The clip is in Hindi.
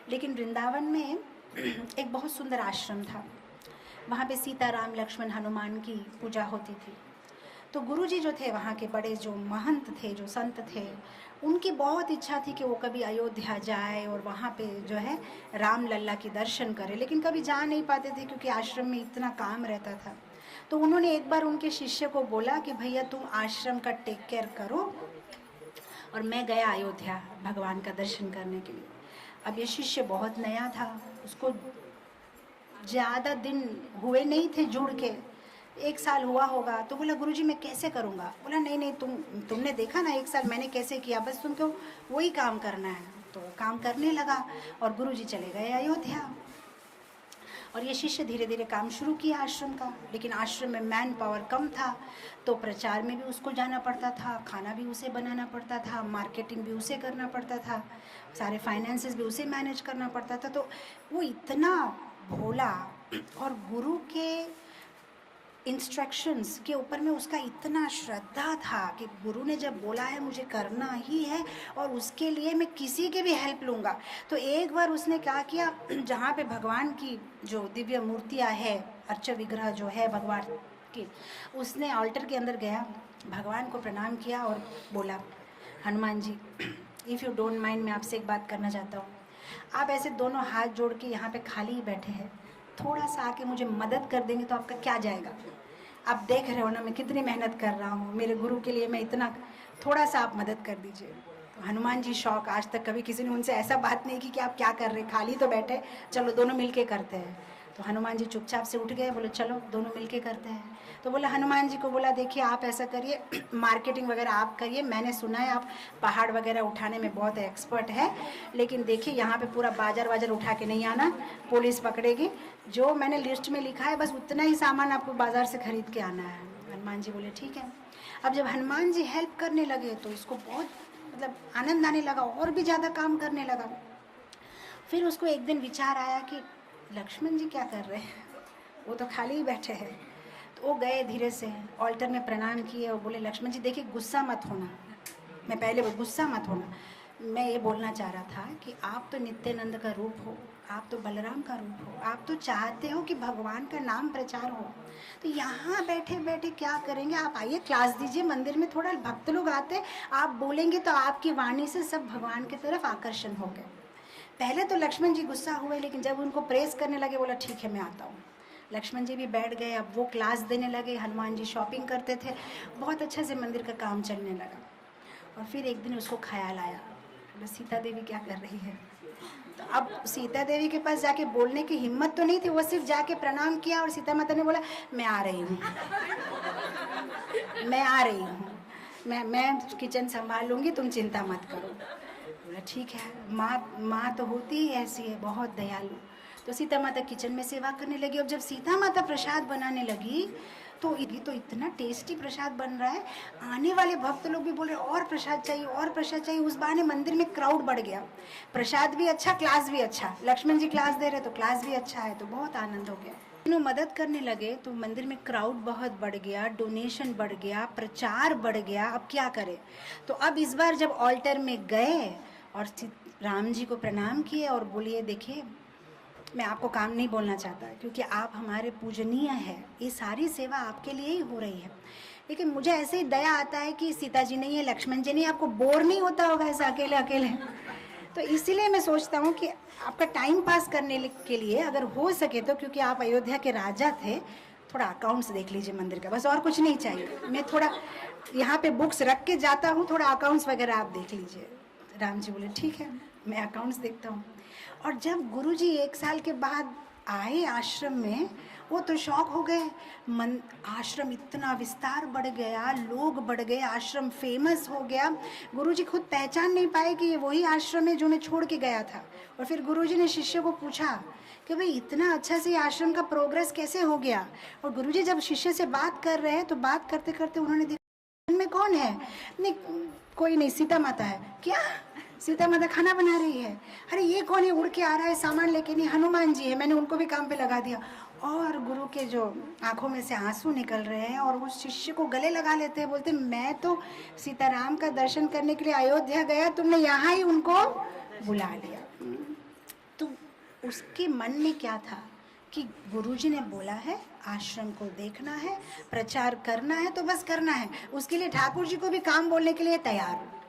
लेकिन वृंदावन में एक बहुत सुंदर आश्रम था। वहाँ पे सीता, राम, लक्ष्मण, हनुमान की पूजा होती थी। तो गुरुजी जो थे वहाँ के बड़े जो महंत थे, जो संत थे, उनकी बहुत इच्छा थी कि वो कभी अयोध्या जाए और वहाँ पे जो है राम लल्ला की दर्शन करे, लेकिन कभी जा नहीं पाते थे क्योंकि आश्रम में इतना काम रहता था। तो उन्होंने एक बार उनके शिष्य को बोला कि भैया तुम आश्रम का टेक केयर करो और मैं गया अयोध्या भगवान का दर्शन करने के लिए। अब ये शिष्य बहुत नया था, उसको ज़्यादा दिन हुए नहीं थे जुड़ के, 1 साल हुआ होगा। तो बोला गुरुजी मैं कैसे करूँगा? बोला नहीं नहीं, तुमने देखा ना 1 साल मैंने कैसे किया, बस तुमको वही काम करना है। तो काम करने लगा और गुरुजी चले गए अयोध्या। और ये शिष्य धीरे धीरे काम शुरू किया आश्रम का, लेकिन आश्रम में मैन पावर कम था, तो प्रचार में भी उसको जाना पड़ता था, खाना भी उसे बनाना पड़ता था, मार्केटिंग भी उसे करना पड़ता था, सारे फाइनेंसेस भी उसे मैनेज करना पड़ता था। तो वो इतना भोला और गुरु के इंस्ट्रक्शंस के ऊपर में उसका इतना श्रद्धा था कि गुरु ने जब बोला है मुझे करना ही है और उसके लिए मैं किसी की भी हेल्प लूँगा। तो एक बार उसने क्या किया, जहाँ पे भगवान की जो दिव्य मूर्तियाँ है, अर्च विग्रह जो है भगवान की, उसने ऑल्टर के अंदर गया, भगवान को प्रणाम किया और बोला Hanuman ji if you don't mind, मैं आपसे एक बात करना चाहता हूँ। आप ऐसे दोनों हाथ जोड़ के यहाँ पे खाली ही बैठे हैं, थोड़ा सा आके मुझे मदद कर देंगे तो आपका क्या जाएगा? आप देख रहे हो ना मैं कितनी मेहनत कर रहा हूँ मेरे गुरु के लिए, मैं इतना, थोड़ा सा आप मदद कर दीजिए। तो हनुमान जी शौक, आज तक कभी किसी ने उनसे ऐसा बात नहीं की कि आप क्या कर रहे हैं, खाली तो बैठे, चलो दोनों मिलके करते हैं। तो हनुमान जी चुपचाप से उठ गए, बोले चलो दोनों मिलके करते हैं। तो बोला हनुमान जी को बोला देखिए आप ऐसा करिए, मार्केटिंग वगैरह आप करिए, मैंने सुना है आप पहाड़ वगैरह उठाने में बहुत एक्सपर्ट है, लेकिन देखिए यहाँ पे पूरा बाजार वाजार उठा के नहीं आना, पुलिस पकड़ेगी। जो मैंने लिस्ट में लिखा है बस उतना ही सामान आपको बाजार से खरीद के आना है। हनुमान जी बोले ठीक है। अब जब हनुमान जी हेल्प करने लगे तो इसको बहुत मतलब आनंद आने लगा, और भी ज़्यादा काम करने लगा। फिर उसको एक दिन विचार आया कि लक्ष्मण जी क्या कर रहे हैं, वो तो खाली ही बैठे हैं। तो वो गए धीरे से ऑल्टर में प्रणाम किए और बोले लक्ष्मण जी देखिए गुस्सा मत होना, मैं पहले गुस्सा मत होना, मैं ये बोलना चाह रहा था कि आप तो नित्यानंद का रूप हो, आप तो बलराम का रूप हो, आप तो चाहते हो कि भगवान का नाम प्रचार हो, तो यहाँ बैठे बैठे क्या करेंगे? आप आइए क्लास दीजिए, मंदिर में थोड़ा भक्त लोग आते, आप बोलेंगे तो आपकी वाणी से सब भगवान की तरफ आकर्षण हो गए। पहले तो लक्ष्मण जी गुस्सा हुए, लेकिन जब उनको प्रेस करने लगे बोला ठीक है मैं आता हूँ। लक्ष्मण जी भी बैठ गए, अब वो क्लास देने लगे, हनुमान जी शॉपिंग करते थे, बहुत अच्छे से मंदिर का काम चलने लगा। और फिर एक दिन उसको ख्याल आया, बोला सीता देवी क्या कर रही है? तो अब सीता देवी के पास जाके बोलने की हिम्मत तो नहीं थी, वो सिर्फ जाके प्रणाम किया और सीता माता ने बोला मैं आ रही हूँ, मैं आ रही हूँ, मैं किचन संभाल लूँगी, तुम चिंता मत करो। बोला ठीक है, माँ तो होती ही ऐसी है, बहुत दयालु। तो सीता माता किचन में सेवा करने लगी। अब जब सीता माता प्रसाद बनाने लगी तो ये तो इतना टेस्टी प्रसाद बन रहा है, आने वाले भक्त लोग भी बोल रहे और प्रसाद चाहिए और प्रसाद चाहिए। उस बहाने मंदिर में क्राउड बढ़ गया, प्रसाद भी अच्छा, क्लास भी अच्छा, लक्ष्मण जी क्लास दे रहे तो क्लास भी अच्छा है, तो बहुत आनंद हो गया। तीनों मदद करने लगे तो मंदिर में क्राउड बहुत बढ़ गया, डोनेशन बढ़ गया, प्रचार बढ़ गया। अब क्या करें? तो अब इस बार जब ऑल्टर में गए और राम जी को प्रणाम किए और बोलिए देखिए मैं आपको काम नहीं बोलना चाहता क्योंकि आप हमारे पूजनीय हैं, ये सारी सेवा आपके लिए ही हो रही है, लेकिन मुझे ऐसे ही दया आता है कि सीता जी नहीं है, लक्ष्मण जी नहीं, आपको बोर नहीं होता होगा ऐसा अकेले अकेले, तो इसीलिए मैं सोचता हूँ कि आपका टाइम पास करने के लिए अगर हो सके तो, क्योंकि आप अयोध्या के राजा थे, थोड़ा अकाउंट्स देख लीजिए मंदिर का, बस और कुछ नहीं चाहिए। मैं थोड़ा यहाँ पे बुक्स रख के जाता हूँ, थोड़ा अकाउंट्स वगैरह आप देख लीजिए। राम जी बोले ठीक है मैं अकाउंट्स देखता हूँ। और जब गुरुजी 1 साल के बाद आए आश्रम में, वो तो शौक हो गए, आश्रम इतना विस्तार बढ़ गया, लोग बढ़ गए, आश्रम फेमस हो गया। गुरुजी खुद पहचान नहीं पाए कि ये वही आश्रम है जो मैं छोड़ के गया था। और फिर गुरुजी ने शिष्य को पूछा कि भाई इतना अच्छा से आश्रम का प्रोग्रेस कैसे हो गया? और गुरुजी जब शिष्य से बात कर रहे हैं तो बात करते करते उन्होंने देखा में कौन है? नहीं कोई नहीं, सीता माता है। क्या? सीता माता खाना बना रही है? अरे ये कौन है उड़ के आ रहा है सामान लेके? नहीं हनुमान जी है, मैंने उनको भी काम पे लगा दिया। और गुरु के जो आंखों में से आंसू निकल रहे हैं और वो शिष्य को गले लगा लेते हैं, बोलते मैं तो सीताराम का दर्शन करने के लिए अयोध्या गया, तुमने यहाँ ही उनको बुला लिया। उसके मन में क्या था कि गुरुजी ने बोला है आश्रम को देखना है, प्रचार करना है, तो बस करना है, उसके लिए ठाकुर जी को भी काम बोलने के लिए तैयार हूँ।